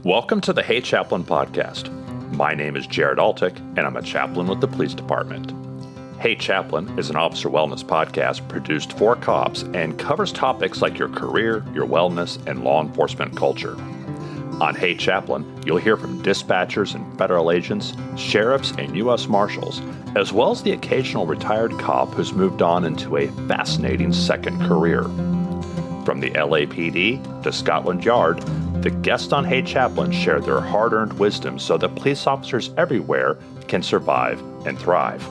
Welcome to the Hey Chaplain podcast. My name is Jared Altick, and I'm a chaplain with the police department. Hey Chaplain is an officer wellness podcast produced for cops and covers topics like your career, your wellness, and law enforcement culture. On Hey Chaplain, you'll hear from dispatchers and federal agents, sheriffs, and U.S. Marshals, as well as the occasional retired cop who's moved on into a fascinating second career. From the LAPD to Scotland Yard, the guests on Hey Chaplain share their hard-earned wisdom so that police officers everywhere can survive and thrive.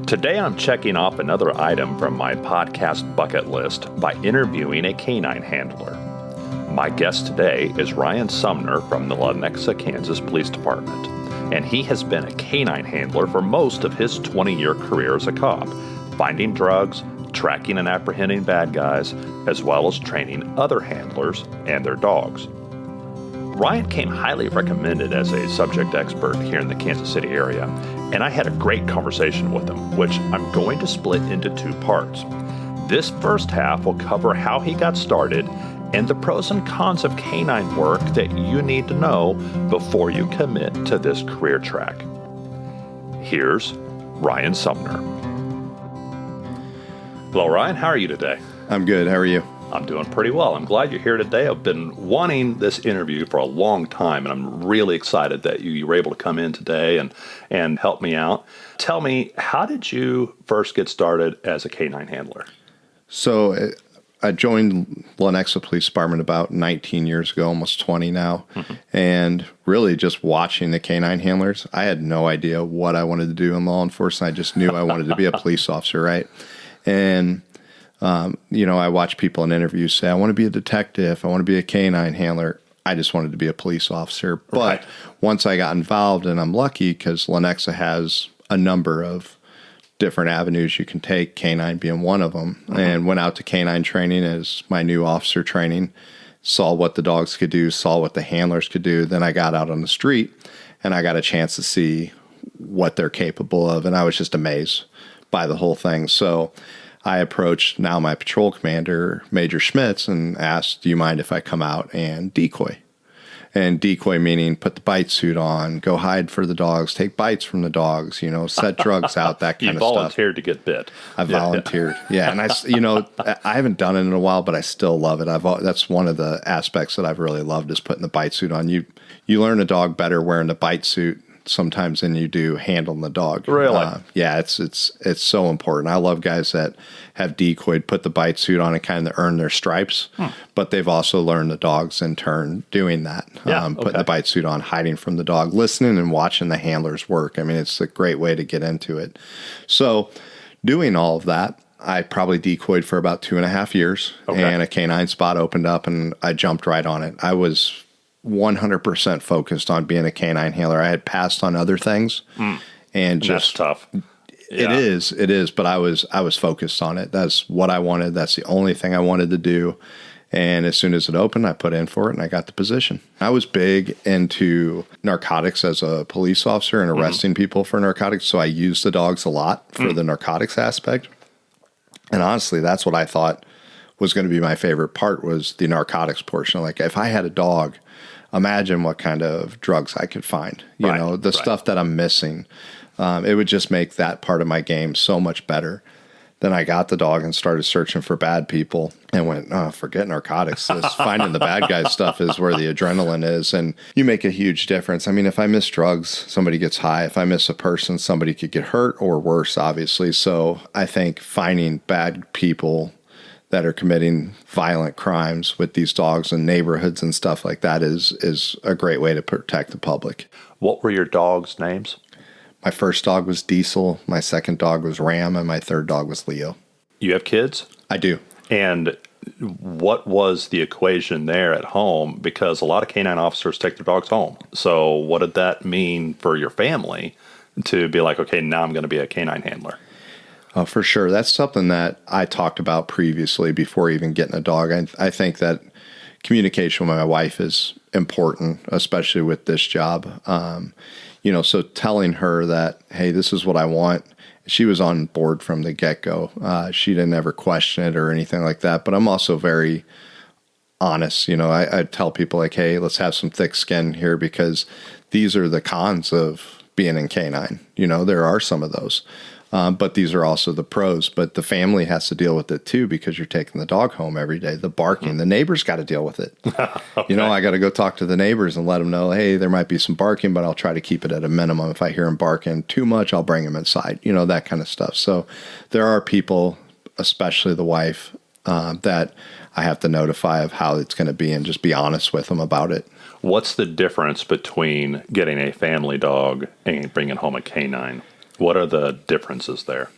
Today I'm checking off another item from my podcast bucket list by interviewing a K-9 handler. My guest today is Ryan Sumner from the Lenexa, Kansas Police Department, and he has been a K-9 handler for most of his 20-year career as a cop, finding drugs, tracking and apprehending bad guys, as well as training other handlers and their dogs. Ryan came highly recommended as a subject expert here in the Kansas City area, and I had a great conversation with him, which I'm going to split into two parts. This first half will cover how he got started and the pros and cons of K-9 work that you need to know before you commit to this career track. Here's Ryan Sumner. Hello, Ryan. How are you today? I'm good. How are you? I'm doing pretty well. I'm glad you're here today. I've been wanting this interview for a long time, and I'm really excited that you were able to come in today and help me out. Tell me, how did you first get started as a K-9 handler? So I joined Lenexa Police Department about 19 years ago, almost 20 now, and really just watching the K-9 handlers. I had no idea what I wanted to do in law enforcement. I just knew I wanted to be a police officer, right? And I watch people in interviews say, I want to be a detective. I want to be a K-9 handler. I just wanted to be a police officer. But once I got involved, and I'm lucky because Lenexa has a number of different avenues you can take, K-9 being one of them, and went out to K-9 training as my new officer training, saw what the dogs could do, saw what the handlers could do. Then I got out on the street, and I got a chance to see what they're capable of, and I was just amazed by the whole thing. So I approached now my patrol commander, Major Schmitz, and asked, do you mind if I come out and decoy? And decoy meaning put the bite suit on, go hide for the dogs, take bites from the dogs, set drugs out, that kind of stuff. You volunteered to get bit. I volunteered. Yeah. And I haven't done it in a while, but I still love it. That's one of the aspects that I've really loved is putting the bite suit on. You learn a dog better wearing the bite suit sometimes than you do handling the dog. Really? Yeah, it's so important. I love guys that have decoyed, put the bite suit on and kind of earn their stripes, but they've also learned the dogs in turn doing that. Putting the bite suit on, hiding from the dog, listening and watching the handlers work. I mean, it's a great way to get into it. So doing all of that, I probably decoyed for about 2.5 years, and a K-9 spot opened up and I jumped right on it. I was 100% focused on being a K-9 handler. I had passed on other things, and just that's tough. Yeah. It is. But I was focused on it. That's what I wanted. That's the only thing I wanted to do. And as soon as it opened, I put in for it, and I got the position. I was big into narcotics as a police officer and arresting people for narcotics. So I used the dogs a lot for the narcotics aspect. And honestly, that's what I thought was going to be my favorite part, was the narcotics portion. Like, if I had a dog, imagine what kind of drugs I could find, the stuff that I'm missing. It would just make that part of my game so much better. Then I got the dog and started searching for bad people and went, forget narcotics. This finding the bad guy stuff is where the adrenaline is. And you make a huge difference. I mean, if I miss drugs, somebody gets high. If I miss a person, somebody could get hurt or worse, obviously. So I think finding bad people that are committing violent crimes with these dogs in neighborhoods and stuff like that is a great way to protect the public. What were your dogs' names? My first dog was Diesel, my second dog was Ram, and my third dog was Leo. You have kids? I do. And what was the equation there at home? Because a lot of K-9 officers take their dogs home. So what did that mean for your family to be like, okay, now I'm going to be a K-9 handler? For sure. That's something that I talked about previously before even getting a dog. I think that communication with my wife is important, especially with this job. So telling her that, hey, this is what I want. She was on board from the get-go. She didn't ever question it or anything like that. But I'm also very honest. I tell people like, hey, let's have some thick skin here because these are the cons of being in K-9. There are some of those. But these are also the pros. But the family has to deal with it too because you're taking the dog home every day. The barking, the neighbors got to deal with it. Okay. I got to go talk to the neighbors and let them know, hey, there might be some barking, but I'll try to keep it at a minimum. If I hear them barking too much, I'll bring them inside, that kind of stuff. So there are people, especially the wife, that I have to notify of how it's going to be and just be honest with them about it. What's the difference between getting a family dog and bringing home a K-9? What are the differences there?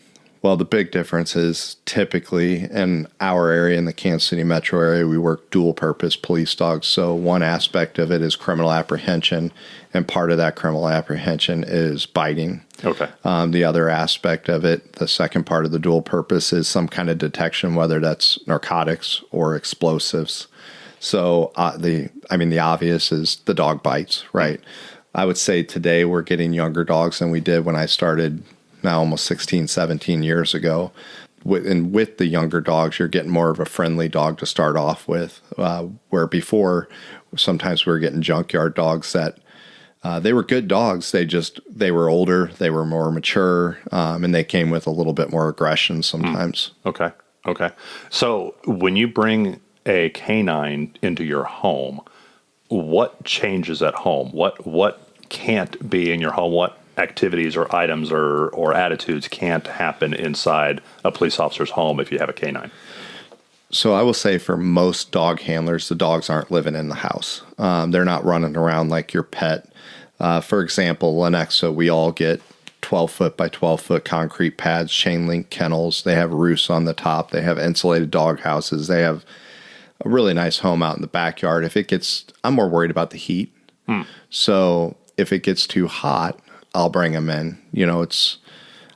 Well, the big difference is typically in our area, in the Kansas City metro area, we work dual purpose police dogs. So one aspect of it is criminal apprehension, and part of that criminal apprehension is biting. Okay. The other aspect of it, the second part of the dual purpose, is some kind of detection, whether that's narcotics or explosives. So the obvious is the dog bites, right? I would say today we're getting younger dogs than we did when I started now almost 16, 17 years ago. With the younger dogs, you're getting more of a friendly dog to start off with, where before sometimes we were getting junkyard dogs that they were good dogs. They were older, they were more mature, and they came with a little bit more aggression sometimes. Okay. So when you bring a K-9 into your home, what changes at home? What can't be in your home? What activities or items or attitudes can't happen inside a police officer's home if you have a K-9? So I will say for most dog handlers, the dogs aren't living in the house. They're not running around like your pet. For example, Lenexa, we all get 12-foot by 12-foot concrete pads, chain link kennels. They have roofs on the top. They have insulated dog houses. They have a really nice home out in the backyard. I'm more worried about the heat. So if it gets too hot, I'll bring them in.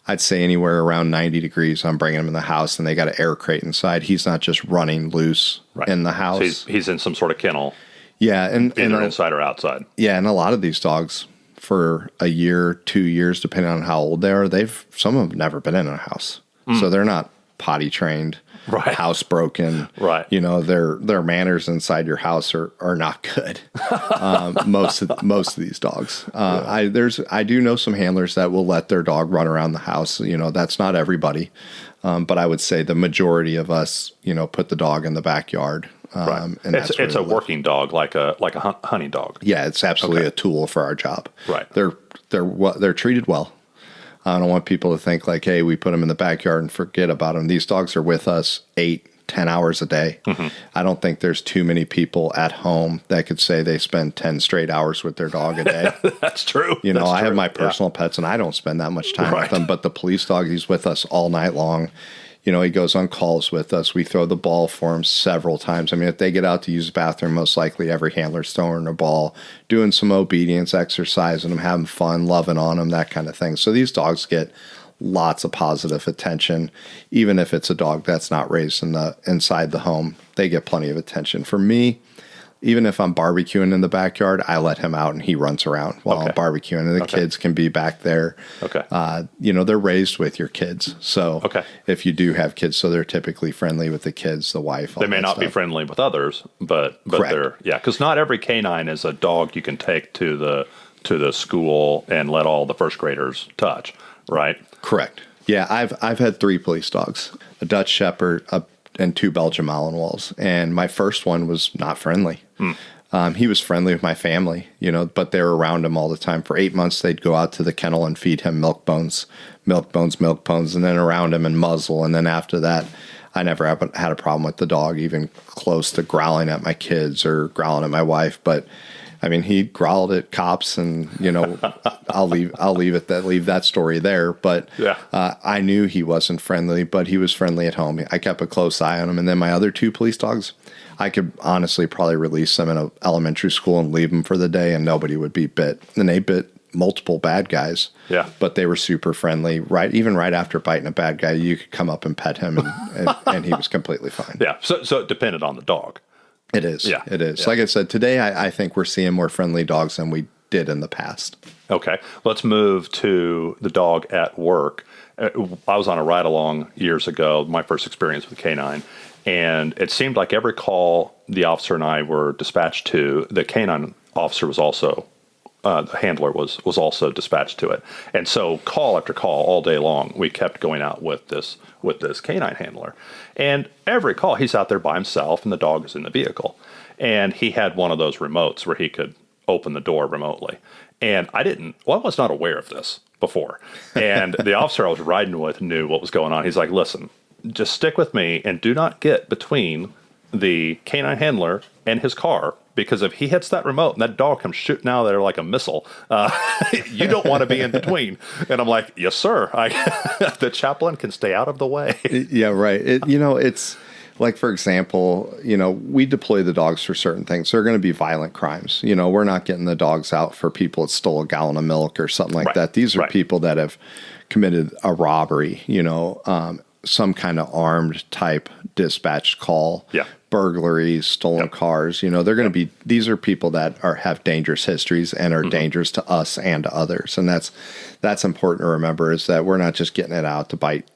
I'd say anywhere around 90 degrees, I'm bringing them in the house, and they got an air crate inside. He's not just running loose in the house. So he's in some sort of kennel. Yeah. Either inside or outside. Yeah. And a lot of these dogs, for a year, 2 years, depending on how old they are, some of them have never been in a house. So they're not potty trained. Right. Housebroken. Right. Their manners inside your house are not good. Most of these dogs. I do know some handlers that will let their dog run around the house. That's not everybody. But I would say the majority of us, put the dog in the backyard. Right. And it's a working dog, like a hunting dog. Yeah, it's absolutely a tool for our job. Right. They're treated well. I don't want people to think like, hey, we put them in the backyard and forget about them. These dogs are with us 8-10 hours a day. Mm-hmm. I don't think there's too many people at home that could say they spend 10 straight hours with their dog a day. That's true. I have my personal pets, and I don't spend that much time with them. But the police dog, he's with us all night long. He goes on calls with us. We throw the ball for him several times. If they get out to use the bathroom, most likely every handler's throwing a ball, doing some obedience, exercising them, having fun, loving on them, that kind of thing. So these dogs get lots of positive attention. Even if it's a dog that's not raised inside the home, they get plenty of attention. For me, even if I'm barbecuing in the backyard, I let him out and he runs around while I'm barbecuing. And the kids can be back there. Okay. They're raised with your kids. So if you do have kids, so they're typically friendly with the kids, the wife. They may not be friendly with others, but they're, because not every K-9 is a dog you can take to the school and let all the first graders touch, right? Correct. Yeah, I've had 3 police dogs, a Dutch Shepherd, and 2 Belgian Malinois. And my first one was not friendly. He was friendly with my family, but they were around him all the time. For 8 months, they'd go out to the kennel and feed him milk bones, and then around him and muzzle. And then after that, I never had a problem with the dog, even close to growling at my kids or growling at my wife. But he growled at cops, and I'll leave that story there. But I knew he wasn't friendly, but he was friendly at home. I kept a close eye on him. And then my other 2 police dogs, I could honestly probably release them in an elementary school and leave them for the day, and nobody would be bit. And they bit multiple bad guys. Yeah, but they were super friendly. Even right after biting a bad guy, you could come up and pet him, and he was completely fine. Yeah. So it depended on the dog. It is. Yeah. It is. Yeah. Like I said, today I think we're seeing more friendly dogs than we did in the past. Okay. Let's move to the dog at work. I was on a ride-along years ago, my first experience with K-9, And it seemed like every call the officer and I were dispatched to, the K-9 officer was also, the handler was also dispatched to it. And so call after call all day long, we kept going out with this K-9 handler. And every call, he's out there by himself and the dog is in the vehicle. And he had one of those remotes where he could open the door remotely. And I was not aware of this before. And the officer I was riding with knew what was going on. He's like, listen, just stick with me and do not get between the K-9 handler and his car, because if he hits that remote and that dog comes shooting out of there like a missile, you don't want to be in between. And I'm like, yes, sir. The chaplain can stay out of the way. Yeah, right. It's like, for example, we deploy the dogs for certain things. They're going to be violent crimes. We're not getting the dogs out for people that stole a gallon of milk or something like that. These are people that have committed a robbery, some kind of armed type dispatch call, burglaries, stolen cars. They're going to be, these are people that have dangerous histories and are dangerous to us and to others. And that's important to remember, is that we're not just getting it out to bite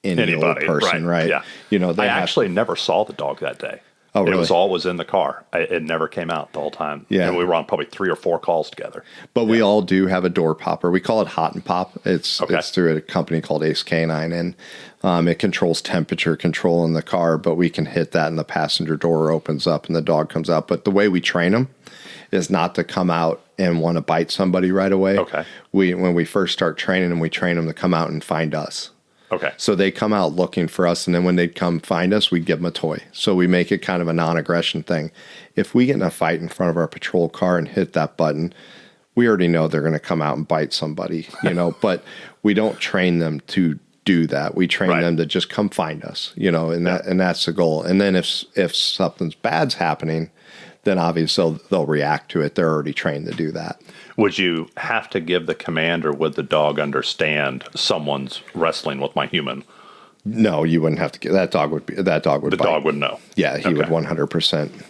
anybody, old person, right? Yeah. I actually never saw the dog that day. Oh, really? It was always in the car. It never came out the whole time. Yeah. And we were on probably 3 or 4 calls together. But we all do have a door popper. We call it Hot and Pop. It's through a company called Ace K-9, and it controls temperature control in the car, but we can hit that and the passenger door opens up and the dog comes out. But the way we train them is not to come out and want to bite somebody right away. Okay. When we first start training them, we train them to come out and find us. Okay. So they come out looking for us, and then when they come find us, we give them a toy. So we make it kind of a non-aggression thing. If we get in a fight in front of our patrol car and hit that button, we already know they're going to come out and bite somebody, but we don't train them to do that. We train them to just come find us, and that's the goal. And then if something bad's happening, then obviously they'll react to it. They're already trained to do that. Would you have to give the command, or would the dog understand someone's wrestling with my human? No, you wouldn't have to. That dog would bite. The dog would know. Yeah, he would 100%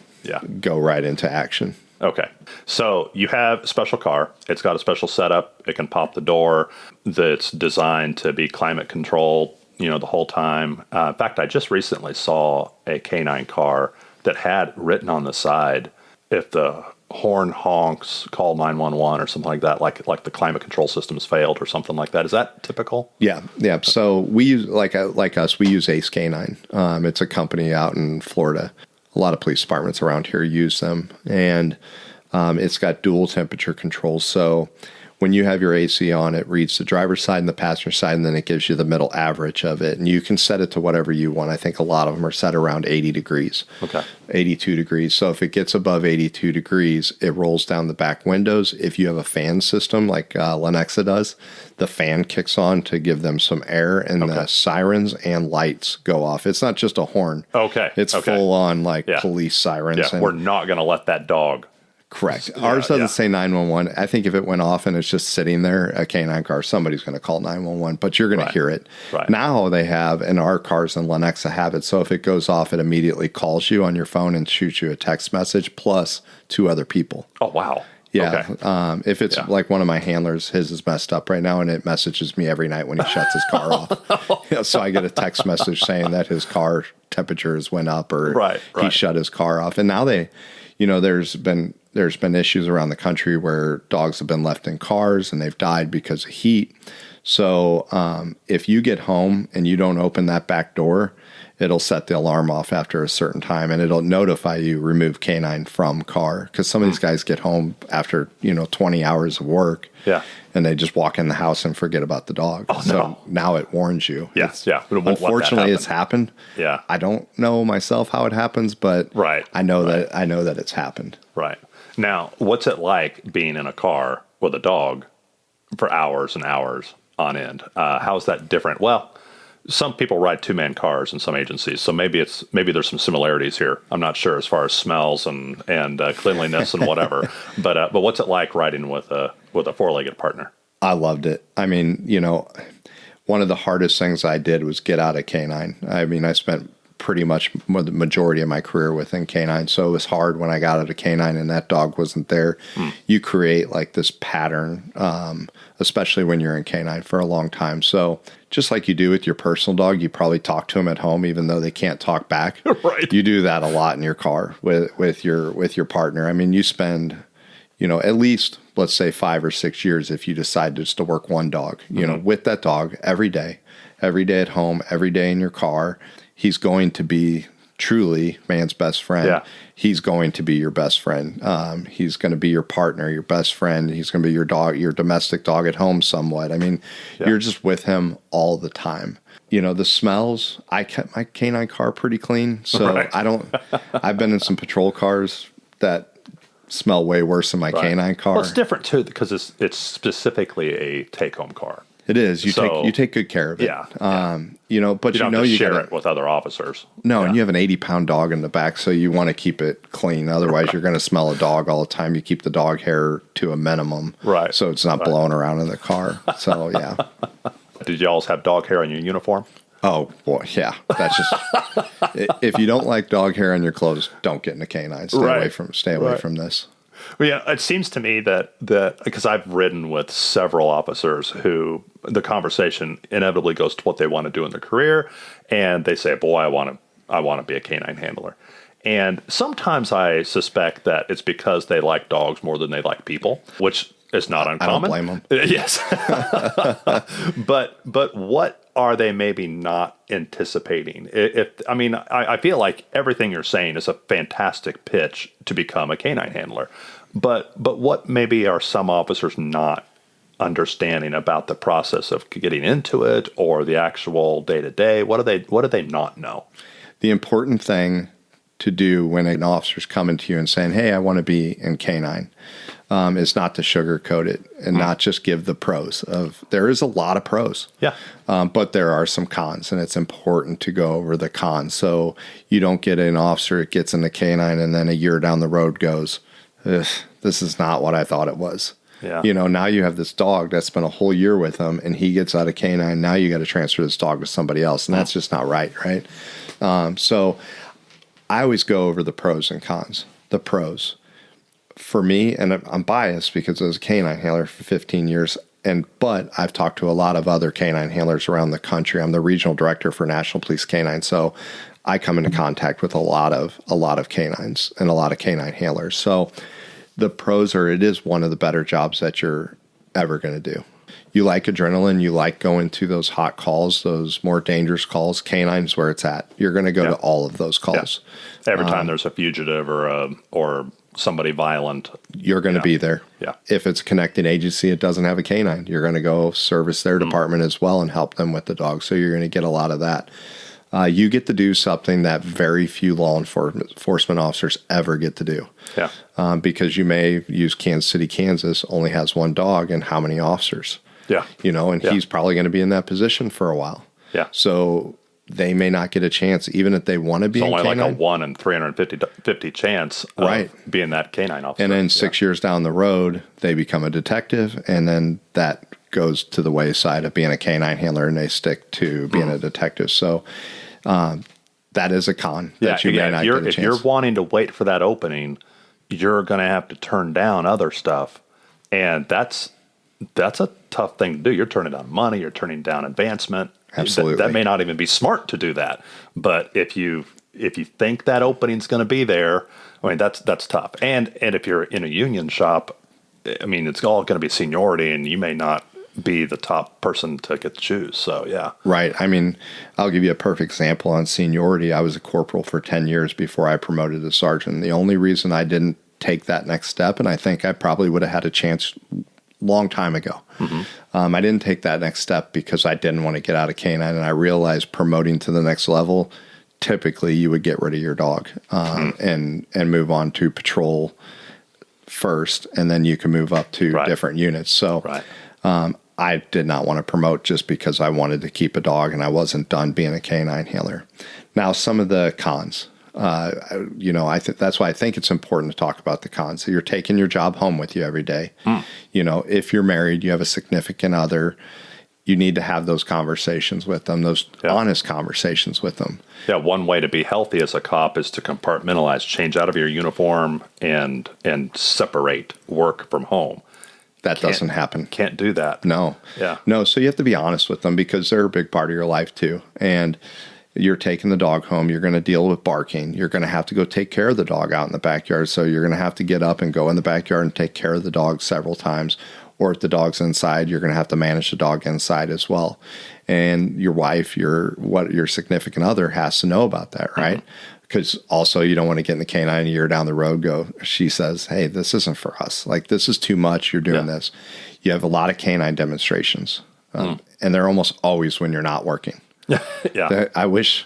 go right into action. Okay. So you have a special car. It's got a special setup. It can pop the door. That's designed to be climate controlled, the whole time. In fact, I just recently saw a K-9 car that had written on the side, if the horn honks, call 911 or something like that, like the climate control system's failed or something like that. Is that typical? Yeah. So we use, like us, we use Ace K-9. It's a company out in Florida. A lot of police departments around here use them, and it's got dual temperature controls. So when you have your AC on, it reads the driver's side and the passenger side, and then it gives you the middle average of it. And you can set it to whatever you want. I think a lot of them are set around 80 degrees. Okay. 82 degrees. So if it gets above 82 degrees, it rolls down the back windows. If you have a fan system like Lenexa does, the fan kicks on to give them some air, and the sirens and lights go off. It's not just a horn. Okay. It's full on police sirens. Yeah, we're not going to let that dog. Correct. Ours doesn't say 911. I think if it went off and it's just sitting there, a K-9 car, somebody's going to call 911, but you're going to hear it. Right. Now they have, and our cars and Lenexa have it, so if it goes off, it immediately calls you on your phone and shoots you a text message plus 2 other people. Oh, wow. Yeah. Okay. If it's like one of my handlers, his is messed up right now, and it messages me every night when he shuts his car off. So I get a text message saying that his car temperatures went up, or he shut his car off. And now there's been issues around the country where dogs have been left in cars and they've died because of heat. So if you get home and you don't open that back door, it'll set the alarm off after a certain time, and it'll notify you remove K-9 from car, because some of these guys get home after 20 hours of work, and they just walk in the house and forget about the dog. Oh, so now it warns you. Unfortunately, it's happened. Yeah, I don't know myself how it happens, but I know that it's happened. Right. Now, what's it like being in a car with a dog for hours and hours on end? How is that different? Well, some people ride 2-man cars in some agencies, so maybe there's some similarities here. I'm not sure as far as smells and cleanliness and whatever. But what's it like riding with a 4-legged partner? I loved it. I mean, one of the hardest things I did was get out of K-9. I mean, I spent pretty much the majority of my career within K-9. So it was hard when I got out of K-9 and that dog wasn't there. You create like this pattern, especially when you're in K-9 for a long time. So just like you do with your personal dog, you probably talk to them at home, even though they can't talk back. Right. You do that a lot in your car with your partner. I mean, you spend, at least, let's say 5 or 6 years if you decide just to work one dog, with that dog every day at home, every day in your car. He's going to be truly man's best friend. Yeah. He's going to be your best friend. He's going to be your partner, your best friend. He's going to be your dog, your domestic dog at home somewhat. I mean, you're just with him all the time. The smells, I kept my K-9 car pretty clean. So Right. I've been in some patrol cars that smell way worse than my K-9 car. Well, it's different too because it's specifically a take-home car. It is. You take good care of it. Yeah. But you don't have to share it with other officers. No, and you have an 80-pound dog in the back, so you want to keep it clean. Otherwise, you're going to smell a dog all the time. You keep the dog hair to a minimum, Right? So it's not blowing around in the car. So yeah. Did you always have dog hair on your uniform? Oh boy, yeah. That's just if you don't like dog hair on your clothes, don't get in a K-9. Stay away from this. Well, yeah, it seems to me that because I've ridden with several officers who the conversation inevitably goes to what they want to do in their career, and they say, "Boy, I want to be a K-9 handler." And sometimes I suspect that it's because they like dogs more than they like people, which is not uncommon. I don't blame them. Yes, but what are they maybe not anticipating? I feel like everything you're saying is a fantastic pitch to become a K-9 handler. But what maybe are some officers not understanding about the process of getting into it or the actual day-to-day? What do they not know? The important thing to do when an officer's coming to you and saying, "Hey, I want to be in K-9," is not to sugarcoat it and not just give the pros. There is a lot of pros, but there are some cons, and it's important to go over the cons. So you don't get an officer that gets in the K-9 and then a year down the road goes, "This is not what I thought it was." Yeah. Now you have this dog that's spent a whole year with him, and he gets out of K-9. Now you got to transfer this dog to somebody else, and that's just not right? So I always go over the pros and cons. The pros. For me, and I'm biased because I was a K-9 handler for 15 years, but I've talked to a lot of other K-9 handlers around the country. I'm the regional director for National Police K-9, so I come into contact with a lot of K-9s and a lot of K-9 handlers. So the pros are, it is one of the better jobs that you're ever going to do. You like adrenaline. You like going to those hot calls, those more dangerous calls. K-9 is where it's at. You're going to go to all of those calls. Yeah. Every time there's a fugitive or somebody violent, you're going to be there. Yeah. If it's a connected agency, it doesn't have a K-9. You're going to go service their department as well and help them with the dog. So you're going to get a lot of that. You get to do something that very few law enforcement officers ever get to do. Yeah. Because you may use Kansas City, Kansas, only has one dog and how many officers? Yeah. He's probably going to be in that position for a while. Yeah. So they may not get a chance, even if they want to be it's in only K-9. like a 1 in 350 chance of being that K-9 officer. And then 6 years down the road, they become a detective, and then that goes to the wayside of being a K-9 handler, and they stick to being a detective. So that is a con that you may not get a chance. If you're wanting to wait for that opening, you're going to have to turn down other stuff, and that's a tough thing to do. You're turning down money. You're turning down advancement. Absolutely. That may not even be smart to do that. But if you think that opening's going to be there, I mean, that's tough. And if you're in a union shop, I mean, it's all going to be seniority, and you may not be the top person to get to choose. So, yeah. Right. I mean, I'll give you a perfect example on seniority. I was a corporal for 10 years before I promoted to sergeant. The only reason I didn't take that next step, and I think I probably would have had a chance long time ago. I didn't take that next step because I didn't want to get out of K-9, and I realized promoting to the next level, typically you would get rid of your dog and move on to patrol first, and then you can move up to different units. So I did not want to promote just because I wanted to keep a dog, and I wasn't done being a K-9 handler. Now, some of the cons. That's why I think it's important to talk about the cons. So you're taking your job home with you every day. If you're married, you have a significant other, you need to have those conversations with them, those honest conversations with them. Yeah, one way to be healthy as a cop is to compartmentalize, change out of your uniform and separate work from home. That doesn't happen. Can't do that. No. Yeah. No, so you have to be honest with them because they're a big part of your life too. And you're taking the dog home. You're going to deal with barking. You're going to have to go take care of the dog out in the backyard. So you're going to have to get up and go in the backyard and take care of the dog several times. Or if the dog's inside, you're going to have to manage the dog inside as well. And your wife, your significant other has to know about that, right? Because also you don't want to get in the K-9 a year down the road, she says, hey, this isn't for us. Like, this is too much. You're doing this. You have a lot of K-9 demonstrations. And they're almost always when you're not working. I wish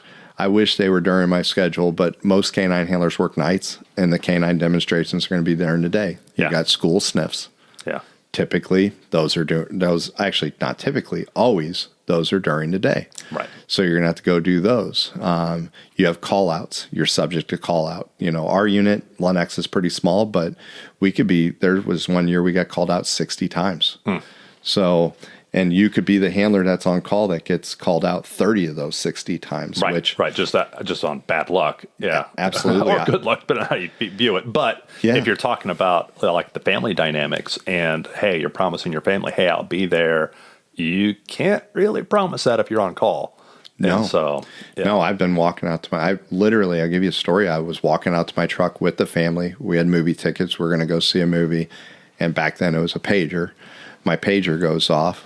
they were during my schedule, but most K-9 handlers work nights, and the K-9 demonstrations are going to be during the day. You got school sniffs. Yeah. Typically, not typically, always, those are during the day. Right. So you're going to have to go do those. You have call-outs. You're subject to call-out. Our unit, Lenexa, is pretty small, but there was one year we got called out 60 times. So... And you could be the handler that's on call that gets called out 30 of those 60 times. Right. Just on bad luck. Yeah. Absolutely. Or good luck, but how you view it. But if you're talking about like the family dynamics and, hey, you're promising your family, hey, I'll be there. You can't really promise that if you're on call. No. And so, No, I've been walking out to I'll give you a story. I was walking out to my truck with the family. We had movie tickets. We're going to go see a movie. And back then it was a pager. My pager goes off,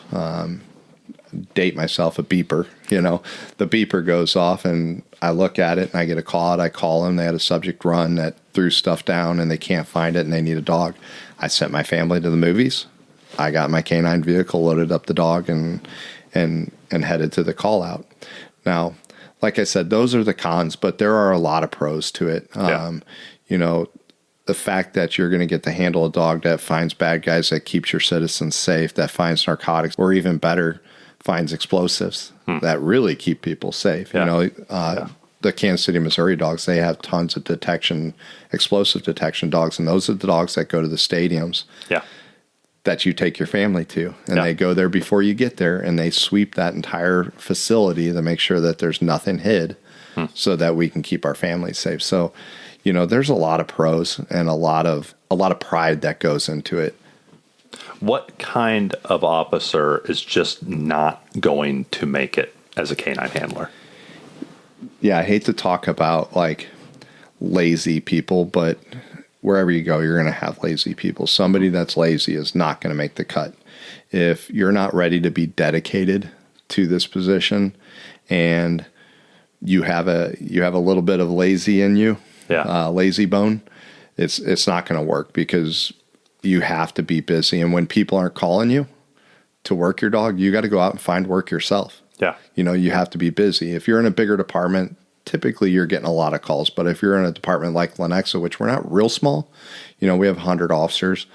date myself, a beeper, the beeper goes off and I look at it and I get a call out. I call them. They had a subject run that threw stuff down and they can't find it and they need a dog. I sent my family to the movies. I got my K-9 vehicle, loaded up the dog and headed to the call out. Now, like I said, those are the cons, but there are a lot of pros to it. The fact that you're going to get to handle a dog that finds bad guys, that keeps your citizens safe, that finds narcotics, or even better, finds explosives that really keep people safe. The Kansas City, Missouri dogs, they have tons of explosive detection dogs, and those are the dogs that go to the stadiums that you take your family to. And they go there before you get there, and they sweep that entire facility to make sure that there's nothing hid so that we can keep our families safe. So, there's a lot of pros and a lot of pride that goes into it. What kind of officer is just not going to make it as a K-9 handler? Yeah, I hate to talk about like lazy people, but wherever you go, you're going to have lazy people. Somebody that's lazy is not going to make the cut. If you're not ready to be dedicated to this position and you have a little bit of lazy in you, lazy bone, it's not going to work because you have to be busy. And when people aren't calling you to work your dog, you got to go out and find work yourself. Yeah. You have to be busy. If you're in a bigger department, typically you're getting a lot of calls. But if you're in a department like Lenexa, which we're not real small, we have 100 officers,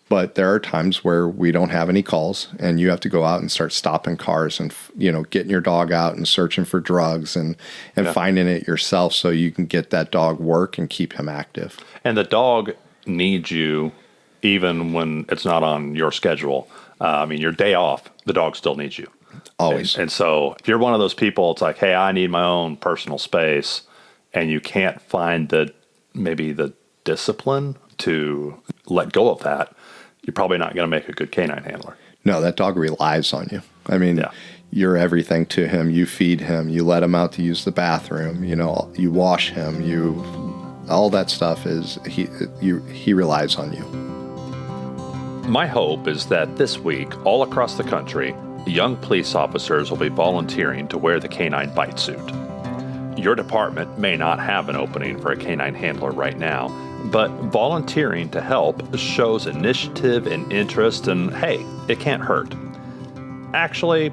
but there are times where we don't have any calls and you have to go out and start stopping cars and, getting your dog out and searching for drugs and finding it yourself so you can get that dog work and keep him active. And the dog needs you even when it's not on your schedule. Your day off, the dog still needs you. Always. And so if you're one of those people, it's like, hey, I need my own personal space, and you can't find the discipline to let go of that, you're probably not going to make a good K-9 handler. No, that dog relies on you. You're everything to him. You feed him. You let him out to use the bathroom. You wash him. All that stuff he relies on you. My hope is that this week, all across the country, young police officers will be volunteering to wear the K-9 bite suit. Your department may not have an opening for a K-9 handler right now, but volunteering to help shows initiative and interest, and hey, it can't hurt. Actually,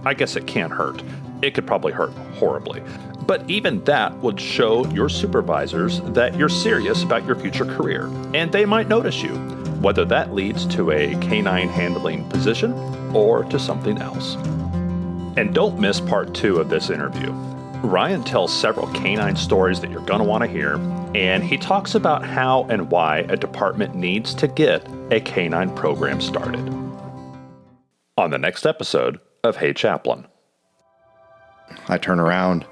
I guess it can't hurt. It could probably hurt horribly. But even that would show your supervisors that you're serious about your future career, and they might notice you, whether that leads to a K-9 handling position or to something else. And don't miss part 2 of this interview. Ryan tells several K-9 stories that you're going to want to hear, and he talks about how and why a department needs to get a K-9 program started. On the next episode of Hey Chaplain. I turn around,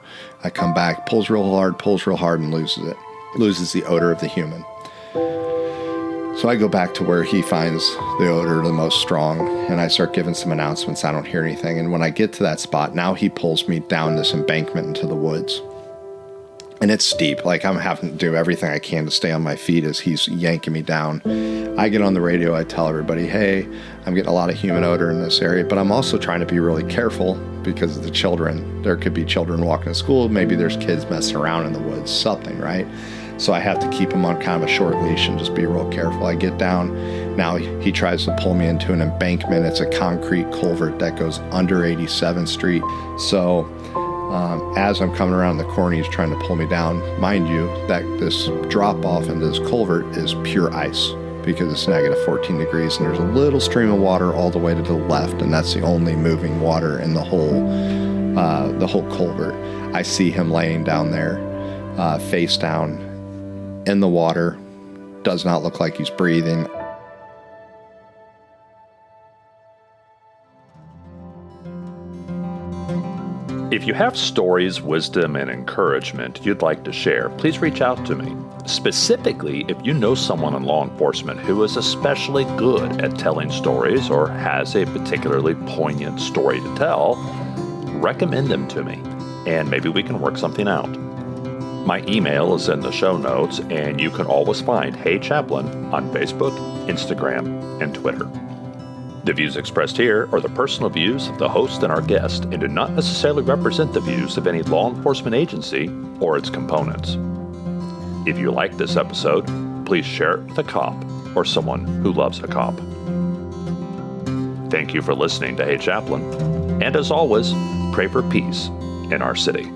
I come back, pulls real hard, and loses it. Loses the odor of the human. So I go back to where he finds the odor the most strong, and I start giving some announcements. I don't hear anything. And when I get to that spot, now he pulls me down this embankment into the woods. And it's steep. Like, I'm having to do everything I can to stay on my feet as he's yanking me down. I get on the radio, I tell everybody, hey, I'm getting a lot of human odor in this area, but I'm also trying to be really careful because of the children. There could be children walking to school. Maybe there's kids messing around in the woods, something, right? So I have to keep him on kind of a short leash and just be real careful. I get down. Now he tries to pull me into an embankment. It's a concrete culvert that goes under 87th Street. So as I'm coming around the corner, he's trying to pull me down. Mind you, that this drop off into this culvert is pure ice because it's negative 14 degrees, and there's a little stream of water all the way to the left, and that's the only moving water in the whole culvert. I see him laying down there, face down in the water. Does not look like he's breathing. If you have stories, wisdom, and encouragement you'd like to share, please reach out to me. Specifically, if you know someone in law enforcement who is especially good at telling stories or has a particularly poignant story to tell, recommend them to me, and maybe we can work something out. My email is in the show notes, and you can always find Hey Chaplain on Facebook, Instagram, and Twitter. The views expressed here are the personal views of the host and our guest and do not necessarily represent the views of any law enforcement agency or its components. If you like this episode, please share it with a cop or someone who loves a cop. Thank you for listening to Hey Chaplain, and as always, pray for peace in our city.